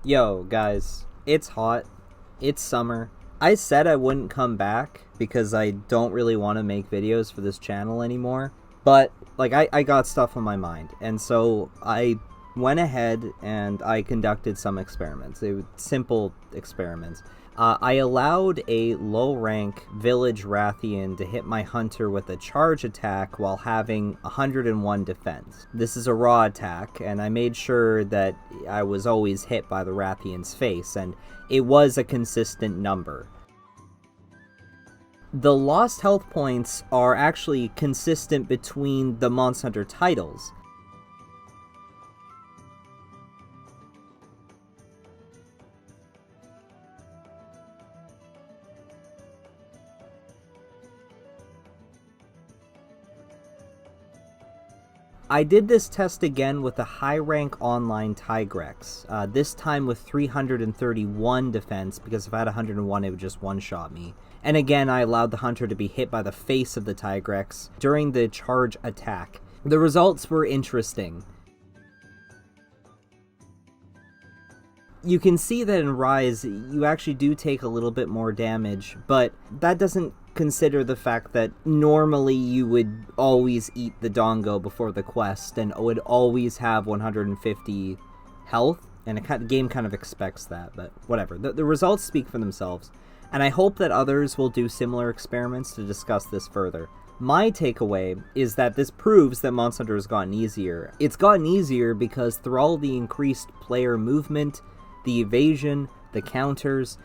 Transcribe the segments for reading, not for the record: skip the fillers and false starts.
Yo, guys, it's hot. It's summer. I said I wouldn't come back because I don't really want to make videos for this channel anymore. But, I got stuff on my mind. And so I went ahead and I conducted some experiments. They were simple experiments. I allowed a low-rank village Rathian to hit my hunter with a charge attack while having 101 defense. This is a raw attack, and I made sure that I was always hit by the Rathian's face, and it was a consistent number. The lost health points are actually consistent between the Monster Hunter titles. I did this test again with a high-rank online Tigrex, this time with 331 defense, because if I had 101 it would just one-shot me. And again, I allowed the hunter to be hit by the face of the Tigrex during the charge attack. The results were interesting. You can see that in Rise, you actually do take a little bit more damage, but that doesn't consider the fact that normally you would always eat the Dongo before the quest and would always have 150 health, and the game kind of expects that, but whatever. The results speak for themselves, and I hope that others will do similar experiments to discuss this further. My takeaway is that this proves that Monster Hunter has gotten easier. It's gotten easier because through all the increased player movement, the evasion, the counters,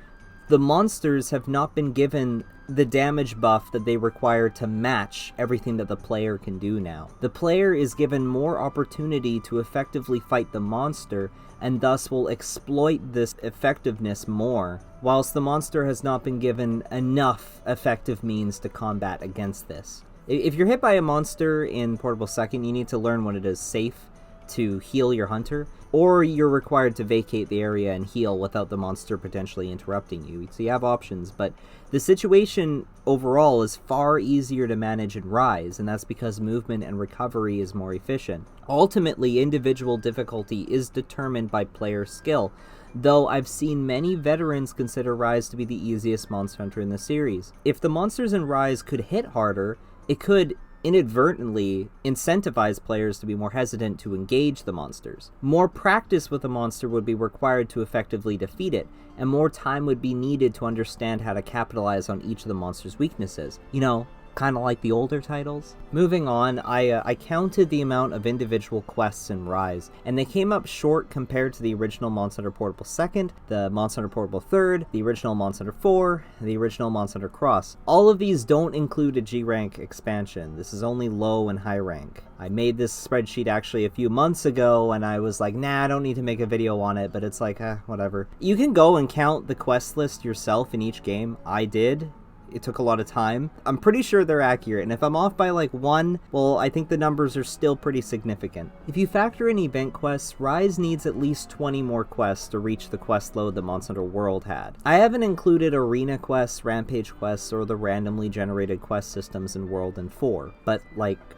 the monsters have not been given the damage buff that they require to match everything that the player can do now. The player is given more opportunity to effectively fight the monster, and thus will exploit this effectiveness more, whilst the monster has not been given enough effective means to combat against this. If you're hit by a monster in Portable Second, you need to learn when it is safe to heal your hunter, or you're required to vacate the area and heal without the monster potentially interrupting you. So you have options, but the situation overall is far easier to manage in Rise, and that's because movement and recovery is more efficient. Ultimately, individual difficulty is determined by player skill, though I've seen many veterans consider Rise to be the easiest Monster Hunter in the series. If the monsters in Rise could hit harder, it could inadvertently incentivize players to be more hesitant to engage the monsters. More practice with a monster would be required to effectively defeat it, and more time would be needed to understand how to capitalize on each of the monster's weaknesses. You know, kind of like the older titles. Moving on, I counted the amount of individual quests in Rise, and they came up short compared to the original Monster Hunter Portable 2nd, the Monster Hunter Portable 3rd, the original Monster Hunter 4, and the original Monster Hunter Cross. All of these don't include a G-Rank expansion. This is only low and high rank. I made this spreadsheet actually a few months ago, and I was like, nah, I don't need to make a video on it, but it's like, whatever. You can go and count the quest list yourself in each game. I did. It took a lot of time. I'm pretty sure they're accurate, and if I'm off by like one, well, I think the numbers are still pretty significant. If you factor in event quests, Rise needs at least 20 more quests to reach the quest load that Monster Hunter World had. I haven't included arena quests, rampage quests, or the randomly generated quest systems in World and 4, but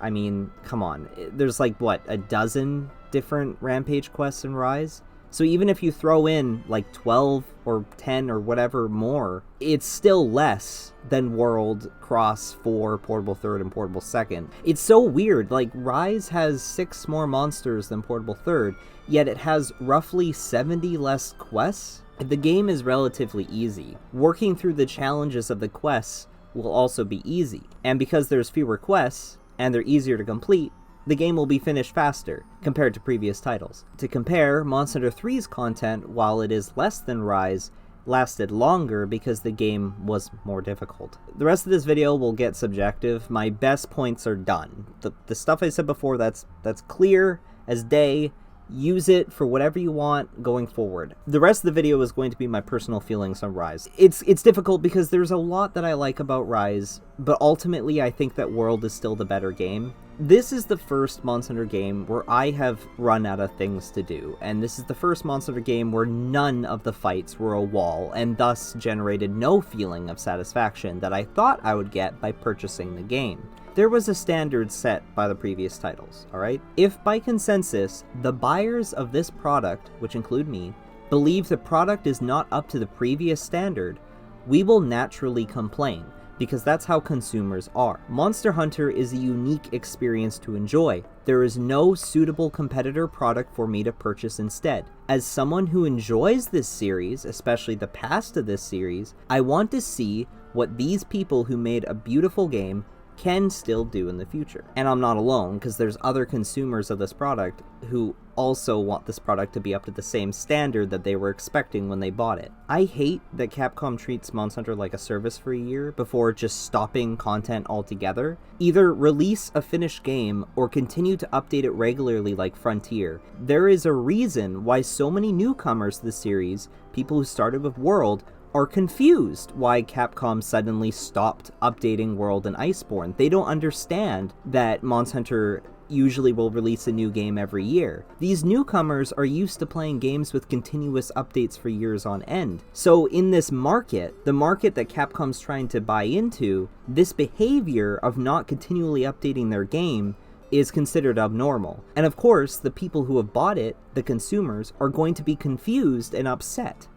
I mean, come on. There's what, a dozen different rampage quests in Rise? So even if you throw in 12 or 10 or whatever more, it's still less than World, Cross, 4, Portable 3rd, and Portable 2nd. It's so weird, Rise has 6 more monsters than Portable 3rd, yet it has roughly 70 less quests. The game is relatively easy. Working through the challenges of the quests will also be easy. And because there's fewer quests, and they're easier to complete, the game will be finished faster, compared to previous titles. To compare, Monster Hunter 3's content, while it is less than Rise, lasted longer because the game was more difficult. The rest of this video will get subjective. My best points are done. The stuff I said before, that's clear as day. Use it for whatever you want going forward. The rest of the video is going to be my personal feelings on Rise. It's difficult because there's a lot that I like about Rise, but ultimately I think that World is still the better game. This is the first Monster Hunter game where I have run out of things to do, and this is the first Monster Hunter game where none of the fights were a wall, and thus generated no feeling of satisfaction that I thought I would get by purchasing the game. There was a standard set by the previous titles, alright? If by consensus, the buyers of this product, which include me, believe the product is not up to the previous standard, we will naturally complain, because that's how consumers are. Monster Hunter is a unique experience to enjoy. There is no suitable competitor product for me to purchase instead. As someone who enjoys this series, especially the past of this series, I want to see what these people who made a beautiful game can still do in the future. And I'm not alone, because there's other consumers of this product who also want this product to be up to the same standard that they were expecting when they bought it. I hate that Capcom treats Monster Hunter like a service for a year before just stopping content altogether. Either release a finished game or continue to update it regularly like Frontier. There is a reason why so many newcomers to the series, people who started with World, are confused why Capcom suddenly stopped updating World and Iceborne. They don't understand that Monster Hunter usually will release a new game every year. These newcomers are used to playing games with continuous updates for years on end. So in this market, the market that Capcom's trying to buy into, this behavior of not continually updating their game is considered abnormal. And of course, the people who have bought it, the consumers, are going to be confused and upset.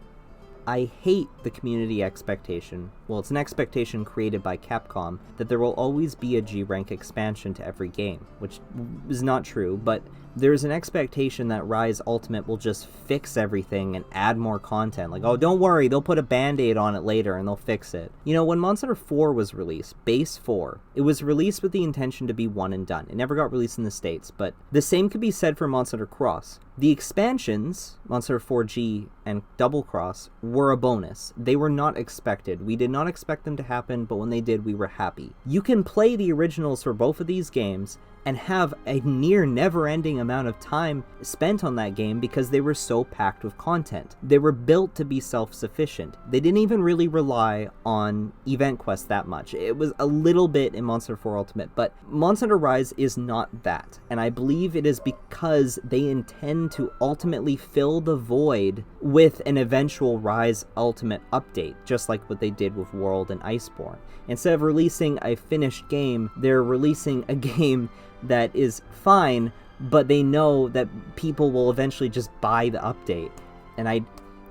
I hate the community expectation. Well, it's an expectation created by Capcom that there will always be a G-Rank expansion to every game, which is not true, but there's an expectation that Rise Ultimate will just fix everything and add more content. Like, oh, don't worry, they'll put a band-aid on it later and they'll fix it. You know, when Monster Hunter 4 was released, Base 4, it was released with the intention to be one and done. It never got released in the States, but the same could be said for Monster Hunter Cross. The expansions, Monster Hunter 4G and Double Cross, were a bonus. They were not expected. We did not expect them to happen, but when they did, we were happy. You can play the originals for both of these games and have a near never-ending amount of time spent on that game because they were so packed with content. They were built to be self-sufficient. They didn't even really rely on event quests that much. It was a little bit in Monster Hunter 4 Ultimate, but Monster Hunter Rise is not that, and I believe it is because they intend to ultimately fill the void with an eventual Rise Ultimate update, just like what they did with World and Iceborne. Instead of releasing a finished game, they're releasing a game that is fine, but they know that people will eventually just buy the update, and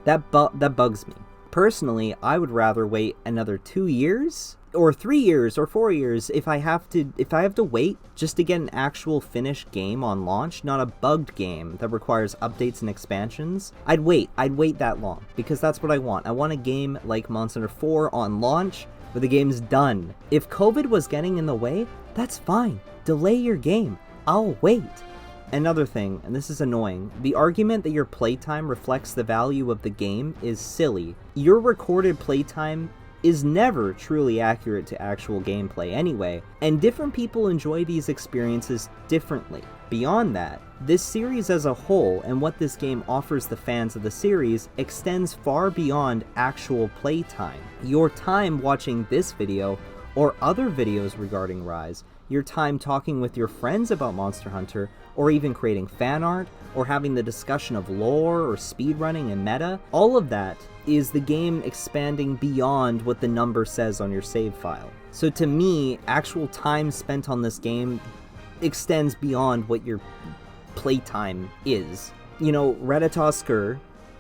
that bugs me. Personally, I would rather wait another 2 years, or 3 years, or 4 years if I have to wait just to get an actual finished game on launch, not a bugged game that requires updates and expansions. I'd wait that long, because that's what I want. I want a game like Monster Hunter 4 on launch, where the game's done. If COVID was getting in the way, that's fine. Delay your game. I'll wait. Another thing, and this is annoying, the argument that your playtime reflects the value of the game is silly. Your recorded playtime is never truly accurate to actual gameplay anyway, and different people enjoy these experiences differently. Beyond that, this series as a whole and what this game offers the fans of the series extends far beyond actual playtime. Your time watching this video or other videos regarding Rise, your time talking with your friends about Monster Hunter, or even creating fan art, or having the discussion of lore or speedrunning and meta, all of that is the game expanding beyond what the number says on your save file. So to me, actual time spent on this game extends beyond what your playtime is. You know, Redatosker,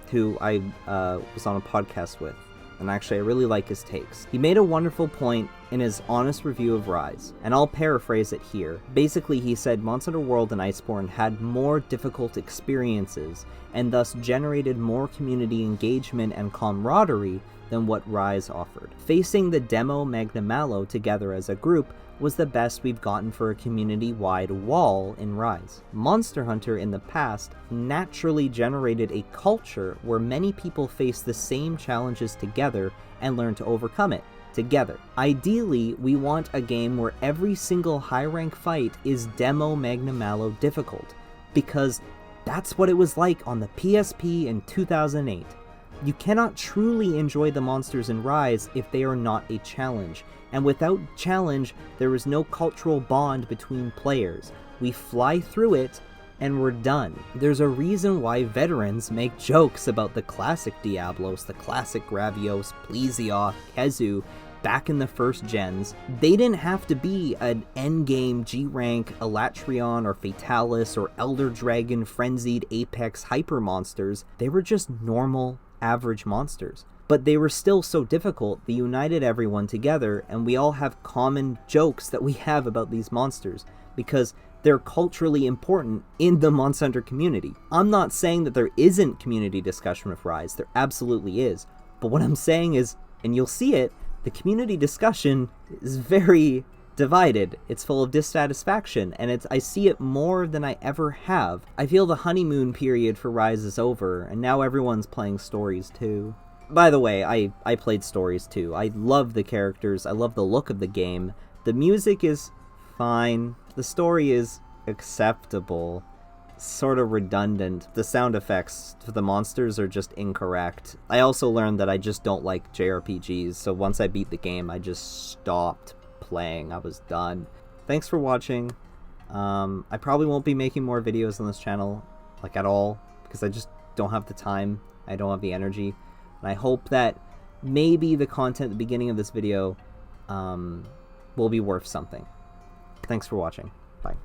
who I was on a podcast with, and actually I really like his takes. He made a wonderful point in his honest review of Rise, and I'll paraphrase it here. Basically, he said Monster Hunter World and Iceborne had more difficult experiences, and thus generated more community engagement and camaraderie than what Rise offered. Facing the demo Magna Malo together as a group was the best we've gotten for a community-wide wall in Rise. Monster Hunter in the past naturally generated a culture where many people face the same challenges together and learn to overcome it together. Ideally, we want a game where every single high-rank fight is demo Magna Malo difficult, because that's what it was like on the PSP in 2008. You cannot truly enjoy the monsters in Rise if they are not a challenge, and without challenge, there is no cultural bond between players. We fly through it, and we're done. There's a reason why veterans make jokes about the classic Diablos, the classic Gravios, Plesioth, Khezu, back in the first gens, they didn't have to be an endgame G-rank Elatrion or Fatalis or Elder Dragon Frenzied Apex Hyper monsters. They were just normal, average monsters. But they were still so difficult, they united everyone together, and we all have common jokes that we have about these monsters, because they're culturally important in the Monster Hunter community. I'm not saying that there isn't community discussion with Rise, there absolutely is. But what I'm saying is, and you'll see it, the community discussion is very divided. It's full of dissatisfaction, and I see it more than I ever have. I feel the honeymoon period for Rise is over, and now everyone's playing stories too. By the way, I played stories too. I love the characters, I love the look of the game. The music is fine. The story is acceptable. Sort of redundant. The sound effects for the monsters are just incorrect. I also learned that I just don't like JRPGs, so once I beat the game, I just stopped playing. I was done. Thanks for watching. I probably won't be making more videos on this channel, like at all, because I just don't have the time. I don't have the energy. And I hope that maybe the content at the beginning of this video will be worth something. Thanks for watching. Bye.